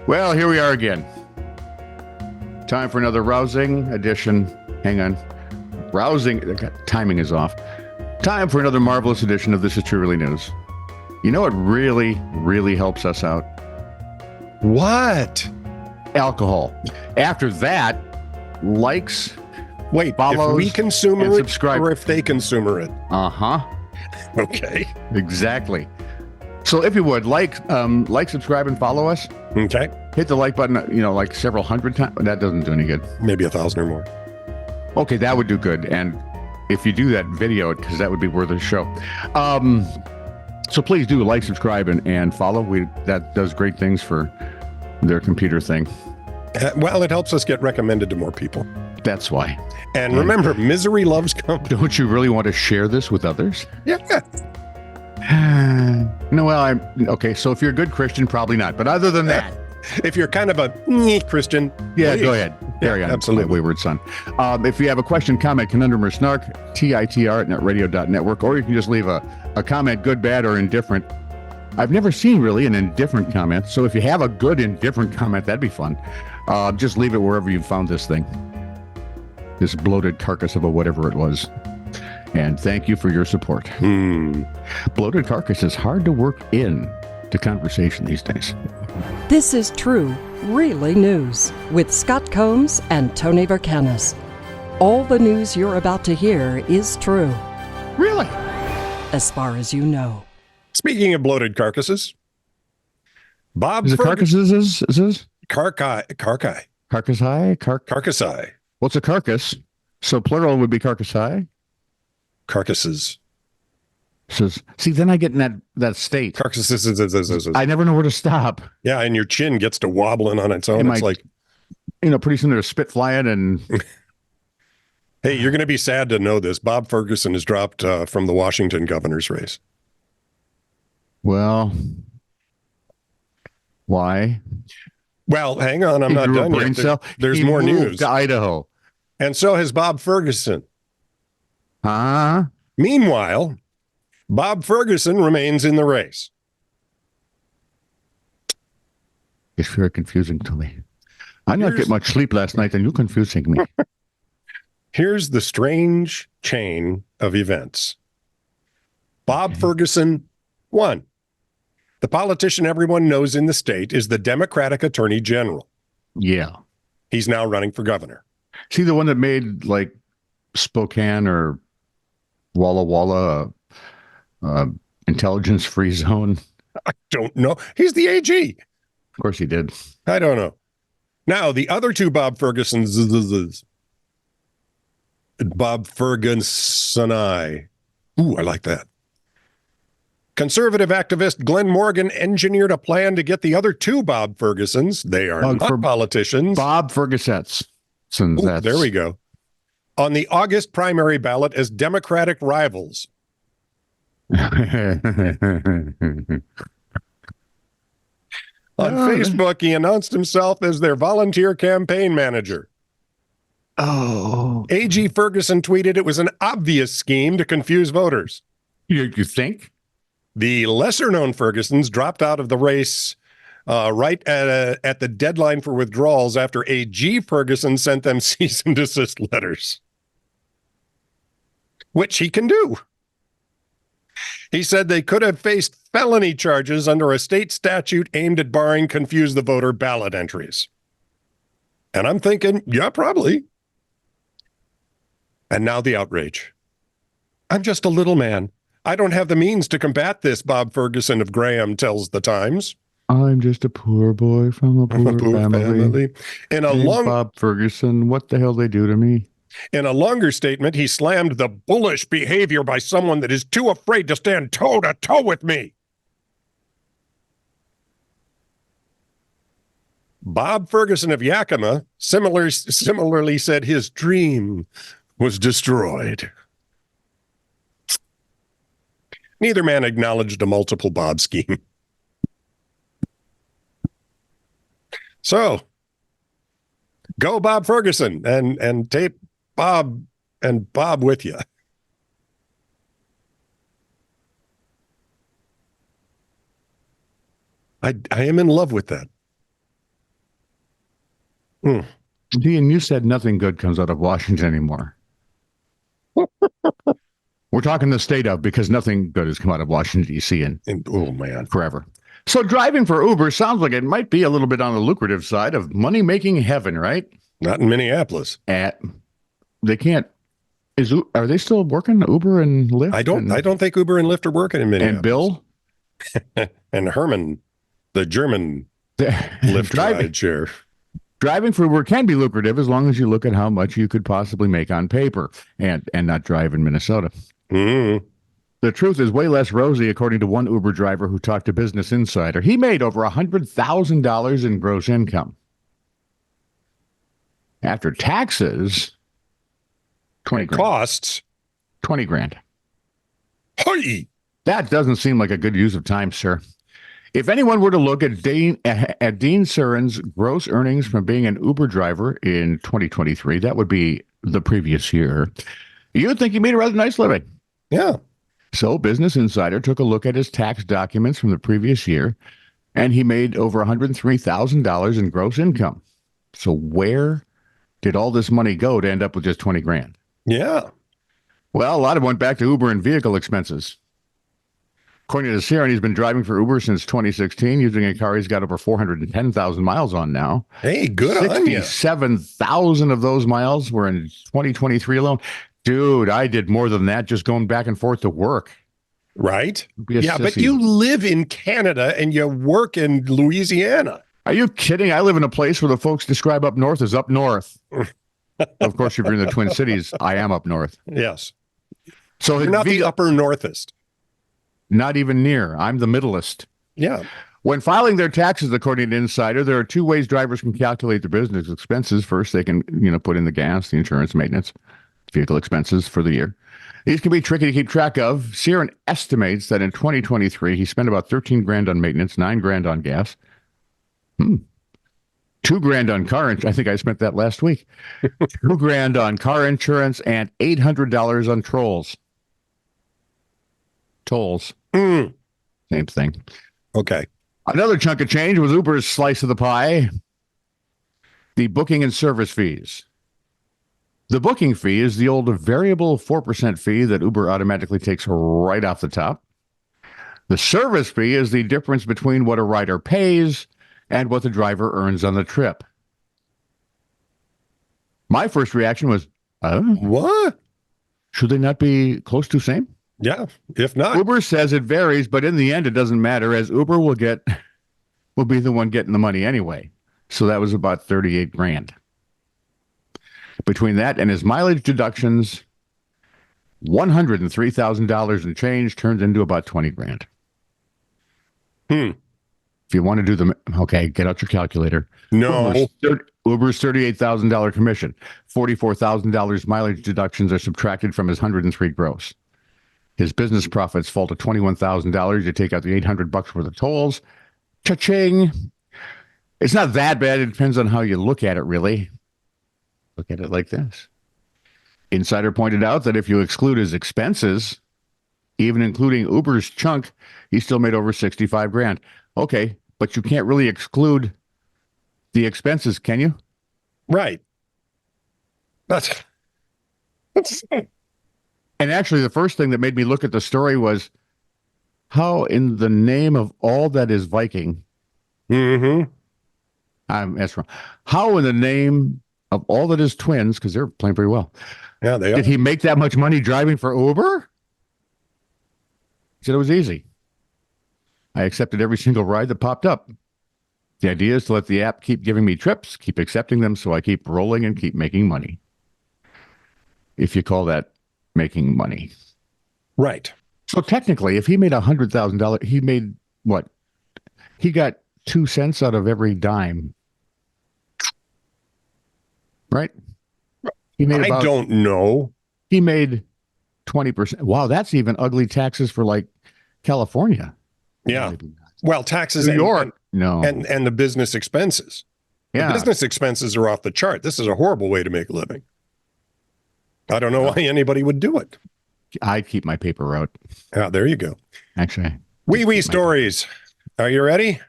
Well, here we are again. Time for another rousing edition. Hang on. Rousing. Timing is off. Time for another marvelous edition of This Is True Really News. You know what really, really helps us out? What? Alcohol. After that, likes, Wait, follows, if we consume and it subscribe. or if they consume it? Uh-huh. Okay. Exactly. So if you would, like, subscribe, and follow us. Okay. Hit the like button, like several hundred times. That doesn't do any good. Maybe 1,000 or more. Okay, that would do good. And if you do that, video it, because that would be worth a show. So please do like, subscribe, and follow. That does great things for their computer thing. Well, it helps us get recommended to more people. That's why. And remember, misery loves company. Don't you really want to share this with others? Yeah. No, well, okay, so if you're a good Christian, probably not. But other than that, if you're kind of a Christian, yeah, please. go ahead. Carry on, absolutely. my wayward son. If you have a question, comment, conundrum, or snark, TITR@netradio.network, or you can just leave a comment, good, bad, or indifferent. I've never seen really an indifferent comment, so if you have a good indifferent comment, that'd be fun. Just leave it wherever you found this thing. This bloated carcass of a whatever it was. And thank you for your support. Bloated carcass is hard to work in to conversation these days. This is True, Really News with Scott Combs and Tony Vercanis. All the news you're about to hear is true, Really? as far as you know. Speaking of bloated carcasses, Bob Is it carcasses? Is this? Carcassi. Carcassai? What's a carcass? So plural would be carcassai? Carcasses. See, then I get in that state. Carcasses. I never know where to stop. Yeah, and your chin gets to wobbling on its own. And It's like, pretty soon there's spit flying and... hey, you're going to be sad to know this. Bob Ferguson is dropped from the Washington governor's race. Well, why? Well, hang on. I'm not done yet. There's more news. To Idaho. And so has Bob Ferguson. Huh? Meanwhile, Bob Ferguson remains in the race. It's very confusing to me. I not get much sleep last night, and you're confusing me. Here's the strange chain of events. Bob Ferguson won. The politician everyone knows in the state is the Democratic Attorney General. Yeah. He's now running for governor. See the one that made like Spokane or Walla Walla intelligence-free zone? I don't know. He's the AG. Of course he did. I don't know. Now, the other two Bob Fergusons, Bob Ferguson, I like that. Conservative activist Glenn Morgan engineered a plan to get the other two Bob Fergusons, they are not politicians. Bob Fergusets. There we go. On the August primary ballot as Democratic rivals. On Facebook, he announced himself as their volunteer campaign manager. Oh. A.G. Ferguson tweeted it was an obvious scheme to confuse voters. You think? The lesser-known Fergusons dropped out of the race right at the deadline for withdrawals after A.G. Ferguson sent them cease and desist letters, which he can do. He said they could have faced felony charges under a state statute aimed at barring confuse the voter ballot entries. And I'm thinking, yeah, probably. And now the outrage. I'm just a little man. I don't have the means to combat this, Bob Ferguson of Graham tells the Times. I'm just a poor boy from a poor family. Bob Ferguson, what the hell they do to me? In a longer statement, he slammed the bullish behavior by someone that is too afraid to stand toe-to-toe with me. Bob Ferguson of Yakima similarly said his dream was destroyed. Neither man acknowledged a multiple Bob scheme. So, go Bob Ferguson and tape Bob and Bob with you. I am in love with that. Hmm. See, and you said nothing good comes out of Washington anymore. We're talking the state of, because nothing good has come out of Washington, D.C. in Oh, man. forever. So driving for Uber sounds like it might be a little bit on the lucrative side of money-making heaven, right? Not in Minneapolis. They can't. Are they still working Uber and Lyft? I don't think Uber and Lyft are working in Minneapolis. And Bill? And Herman, the German Lyft ride share. Driving for Uber can be lucrative as long as you look at how much you could possibly make on paper and not drive in Minnesota. Mm. The truth is way less rosy, according to one Uber driver who talked to Business Insider. He made over $100,000 in gross income. After taxes, 20 grand. Costs. 20 grand. Hey! That doesn't seem like a good use of time, sir. If anyone were to look at Dean Ceren's gross earnings from being an Uber driver in 2023, that would be the previous year, you'd think he made a rather nice living. Yeah. So Business Insider took a look at his tax documents from the previous year, and he made over $103,000 in gross income. So where did all this money go to end up with just 20 grand? Yeah. Well, a lot of it went back to Uber and vehicle expenses. According to Ceren, he's been driving for Uber since 2016, using a car he's got over 410,000 miles on now. Hey, good on you. 67,000 of those miles were in 2023 alone. Dude, I did more than that just going back and forth to work. Right? Yeah, but you live in Canada and you work in Louisiana. Are you kidding? I live in a place where the folks describe up north as up north. Of course, if you're in the Twin Cities, I am up north. Yes. So you're not the upper northest. Not even near. I'm the middleist. Yeah. When filing their taxes, according to Insider, there are two ways drivers can calculate their business expenses. First, they can, put in the gas, the insurance, maintenance, vehicle expenses for the year. These can be tricky to keep track of. Ceren estimates that in 2023, he spent about 13 grand on maintenance, 9 grand on gas. 2 grand on car insurance. I think I spent that last week. 2 grand on car insurance and $800 on tolls. Same thing. Okay. Another chunk of change was Uber's slice of the pie, the booking and service fees. The booking fee is the old variable 4% fee that Uber automatically takes right off the top. The service fee is the difference between what a rider pays and what the driver earns on the trip. My first reaction was, what? Should they not be close to the same? Yeah, if not. Uber says it varies, but in the end, it doesn't matter, as Uber will be the one getting the money anyway. So that was about 38 grand. Between that and his mileage deductions, $103,000 in change turns into about 20 grand. If you want to do get out your calculator. No. Uber's $38,000 commission. $44,000 mileage deductions are subtracted from his 103 gross. His business profits fall to $21,000. You take out the $800 worth of tolls. Cha-ching. It's not that bad. It depends on how you look at it, really. Look at it like this. Insider pointed out that if you exclude his expenses, even including Uber's chunk, he still made over 65 grand. Okay, but you can't really exclude the expenses, can you? Right. That's And actually, the first thing that made me look at the story was how, in the name of all that is Viking, that's wrong. How, in the name of all that is Twins, because they're playing pretty well, yeah, they are. Did he make that much money driving for Uber? He said it was easy. I accepted every single ride that popped up. The idea is to let the app keep giving me trips, keep accepting them, so I keep rolling and keep making money. If you call that making money. Right. So technically, if he made $100,000, he made what? He got 2 cents out of every dime. Right? He made I don't know. He made 20%. Wow, that's even ugly taxes for like California. Yeah. Well, taxes New York. No. And the business expenses. Yeah. The business expenses are off the chart. This is a horrible way to make a living. I don't know why anybody would do it. I'd keep my paper route. There you go. Actually. Wee stories. Are you ready?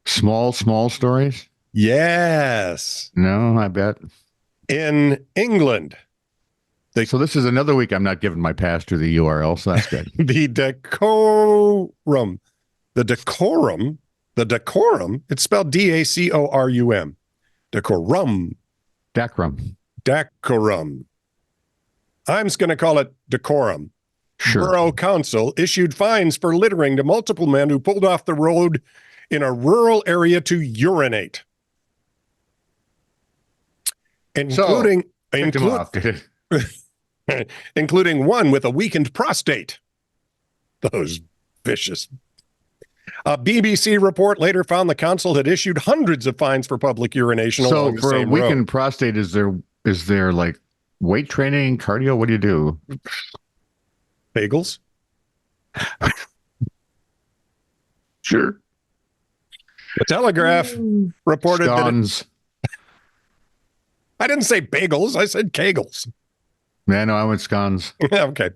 Small stories? Yes. No, I bet. In England, So this is another week I'm not giving my pastor the URL, so that's good. the decorum, it's spelled Dacorum. Decorum. I'm just going to call it decorum. Sure. Borough Council issued fines for littering to multiple men who pulled off the road in a rural area to urinate. Including including one with a weakened prostate. Those vicious. A BBC report later found the council had issued hundreds of fines for public urination along the So for a same weakened road. prostate, is there like weight training, cardio? What do you do? Bagels? Sure. The Telegraph reported Scones. I didn't say bagels, I said kegels. Yeah, no, I went scones. Okay.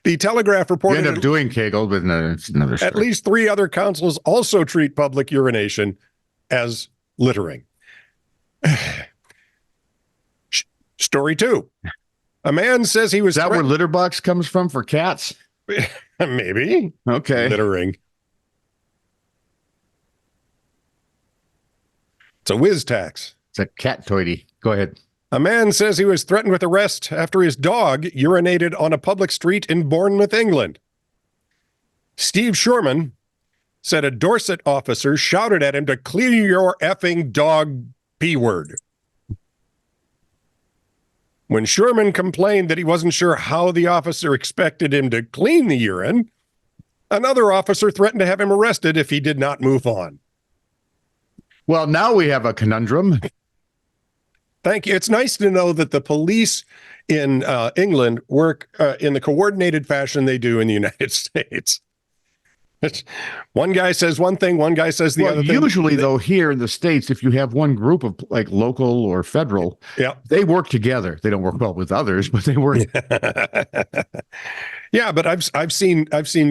The Telegraph You reported end up doing Kegel, but no, it's another story. at least 3 other councils also treat public urination as littering. Story 2. A man says he was Is that where litter box comes from for cats? maybe Okay. littering. It's a whiz tax. It's a cat toity. Go ahead. A man says he was threatened with arrest after his dog urinated on a public street in Bournemouth, England. Steve Shurman said a Dorset officer shouted at him to clear your effing dog P word. When Shurman complained that he wasn't sure how the officer expected him to clean the urine, another officer threatened to have him arrested if he did not move on. Well, now we have a conundrum. Thank you. It's nice to know that the police in England work in the coordinated fashion they do in the United States. One guy says one thing, one guy says the other thing. Usually, though, here in the States, if you have one group of like local or federal, they work together. They don't work well with others, but they work. Yeah, but I've seen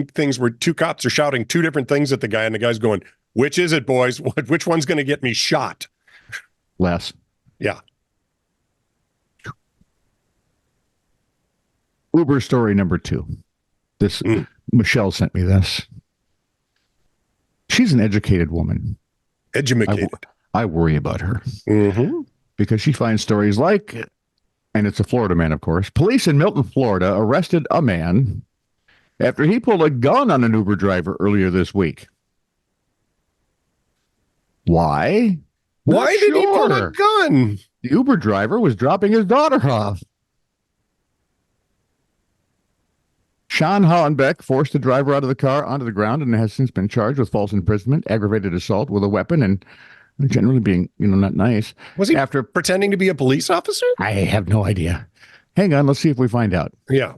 things where 2 cops are shouting 2 different things at the guy, and the guy's going, "Which is it, boys? Which one's going to get me shot?" Less. Yeah. Uber story number 2. This Michelle sent me this. She's an educated woman. Educated. I worry about her Mm-hmm. because she finds stories like, and it's a Florida man, of course. Police in Milton, Florida, arrested a man after he pulled a gun on an Uber driver earlier this week. Why? Why Not did he pull sure. a gun? The Uber driver was dropping his daughter off. Sean Hollenbeck forced the driver out of the car onto the ground and has since been charged with false imprisonment, aggravated assault with a weapon, and generally being, not nice. Was he pretending to be a police officer? I have no idea. Hang on, let's see if we find out. Yeah.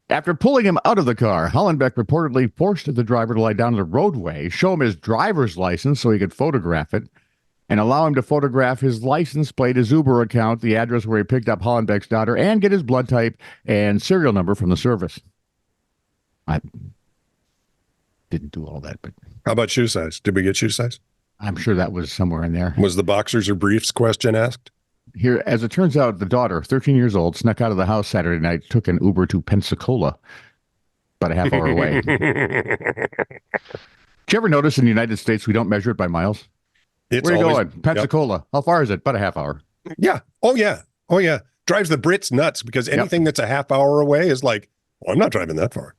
After pulling him out of the car, Hollenbeck reportedly forced the driver to lie down on the roadway, show him his driver's license so he could photograph it, and allow him to photograph his license plate, his Uber account, the address where he picked up Hollenbeck's daughter, and get his blood type and serial number from the service. I didn't do all that, but How about shoe size? Did we get shoe size? I'm sure that was somewhere in there. Was the boxers or briefs question asked? Here, as it turns out, the daughter, 13 years old, snuck out of the house Saturday night, took an Uber to Pensacola, about a half hour away. Did you ever notice in the United States we don't measure it by miles? It's Where are you always- going? Pensacola. Yep. How far is it? About a half hour. Yeah. Oh, yeah. Oh, yeah. Drives the Brits nuts because anything that's a half hour away is like, oh, I'm not driving that far.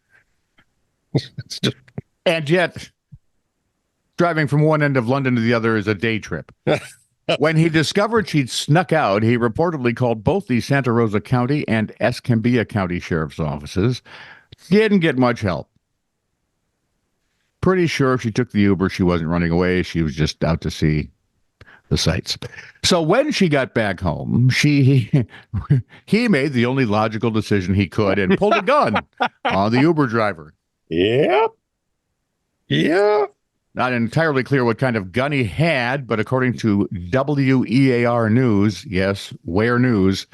It's just... And yet, driving from one end of London to the other is a day trip. When he discovered she'd snuck out, he reportedly called both the Santa Rosa County and Escambia County Sheriff's offices. Didn't get much help. Pretty sure if she took the Uber, she wasn't running away. She was just out to see the sights. So when she got back home, he made the only logical decision he could and pulled a gun on the Uber driver. Yeah. Yeah. Not entirely clear what kind of gun he had, but according to WEAR News, yes, Where News,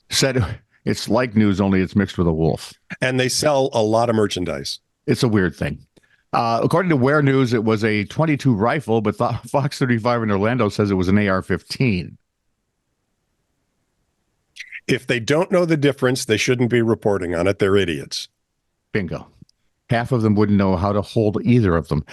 said it's like news, only it's mixed with a wolf. And they sell a lot of merchandise. It's a weird thing. According to Ware News, it was a 22 rifle, but Fox 35 in Orlando says it was an AR-15. If they don't know the difference, they shouldn't be reporting on it. They're idiots. Bingo. Half of them wouldn't know how to hold either of them.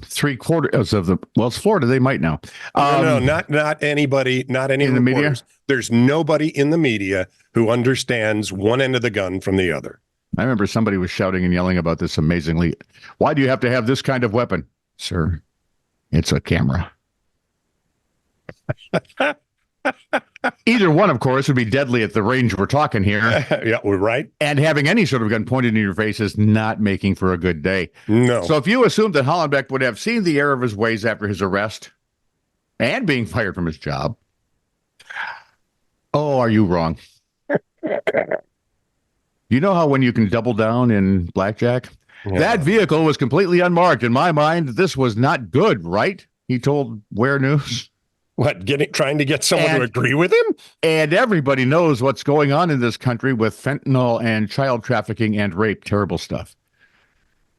Three-quarters of them. Well, it's Florida. They might know. No, not anybody, not any in the media. There's nobody in the media who understands one end of the gun from the other. I remember somebody was shouting and yelling about this amazingly. Why do you have to have this kind of weapon? Sir, it's a camera. Either one, of course, would be deadly at the range we're talking here. Yeah, we're right. And having any sort of gun pointed in your face is not making for a good day. No. So if you assume that Hollenbeck would have seen the error of his ways after his arrest and being fired from his job, are you wrong? You know how when you can double down in blackjack? Yeah. That vehicle was completely unmarked. In my mind, this was not good, right? He told Ware News. What, trying to get someone to agree with him? And everybody knows what's going on in this country with fentanyl and child trafficking and rape. Terrible stuff.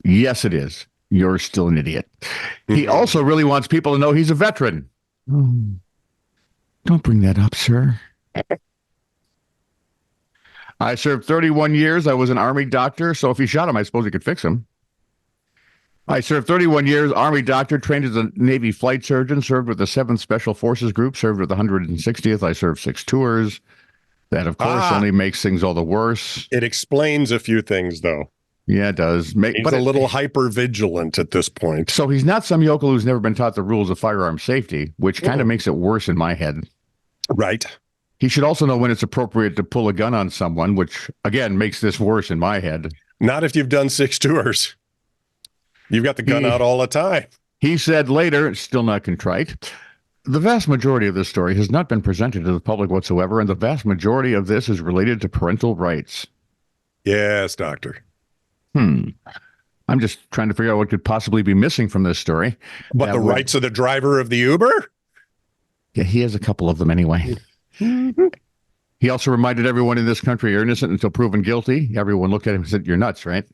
Yes, it is. You're still an idiot. He also really wants people to know he's a veteran. Don't bring that up, sir. I served 31 years. I was an Army doctor, so if he shot him, I suppose he could fix him. I served 31 years, Army doctor, trained as a Navy flight surgeon, served with the 7th Special Forces Group, served with the 160th. I served 6 tours. That, of course, only makes things all the worse. It explains a few things, though. Yeah, it does. He's a little hyper-vigilant at this point. So he's not some yokel who's never been taught the rules of firearm safety, which kind of makes it worse in my head. Right. He should also know when it's appropriate to pull a gun on someone, which, again, makes this worse in my head. Not if you've done 6 tours. You've got the gun out all the time. He said later, still not contrite, the vast majority of this story has not been presented to the public whatsoever, and the vast majority of this is related to parental rights. Yes, doctor. I'm just trying to figure out what could possibly be missing from this story. But the rights of the driver of the Uber? Yeah, he has a couple of them anyway. He also reminded everyone in this country you're innocent until proven guilty. Everyone looked at him and said, "You're nuts, right?"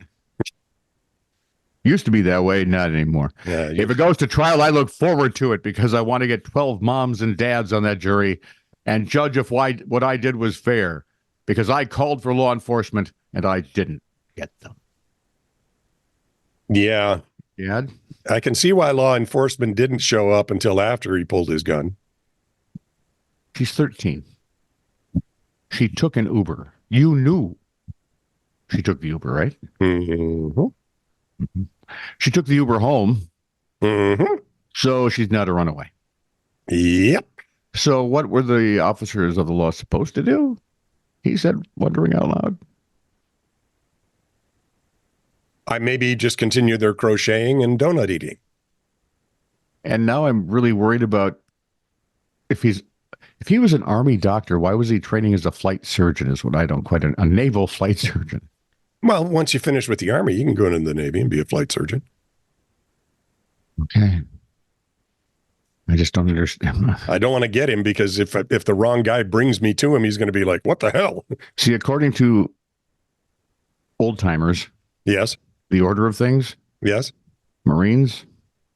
Used to be that way, not anymore. Yeah, if it goes to trial, I look forward to it because I want to get 12 moms and dads on that jury and judge if what I did was fair, because I called for law enforcement and I didn't get them. Yeah. Dad? I can see why law enforcement didn't show up until after he pulled his gun. She's 13. She took an Uber. You knew she took the Uber, right? Mm-hmm. Mm-hmm. She took the Uber home. Mm-hmm. So she's not a runaway. Yep. So what were the officers of the law supposed to do? He said, wondering out loud. I maybe just continue their crocheting and donut eating. And now I'm really worried about if he was an Army doctor, why was he training as a flight surgeon is what I don't quite, a naval flight surgeon. Well, once you finish with the Army, you can go into the Navy and be a flight surgeon. Okay. I just don't understand. I don't want to get him because if the wrong guy brings me to him, he's going to be like, what the hell? See, according to old timers. Yes. The order of things. Yes. Marines.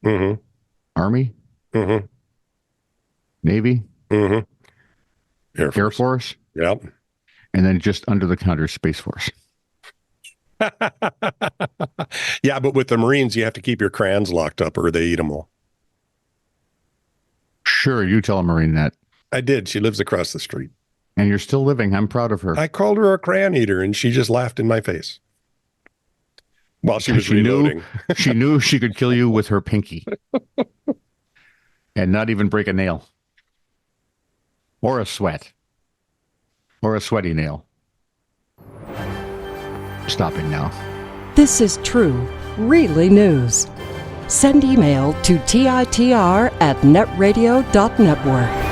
Mm-hmm. Army. Mm-hmm. Navy. Mm-hmm. Air Force. Yep. And then just under the counter Space Force. Yeah, but with the Marines, you have to keep your crayons locked up or they eat them all. Sure, you tell a Marine that. I did. She lives across the street. And you're still living. I'm proud of her. I called her a crayon eater, and she just laughed in my face while she was reloading. She knew she could kill you with her pinky and not even break a nail. Or a sweat. Or a sweaty nail. Stopping now. This is true, really news. Send email to TITR@netradio.network.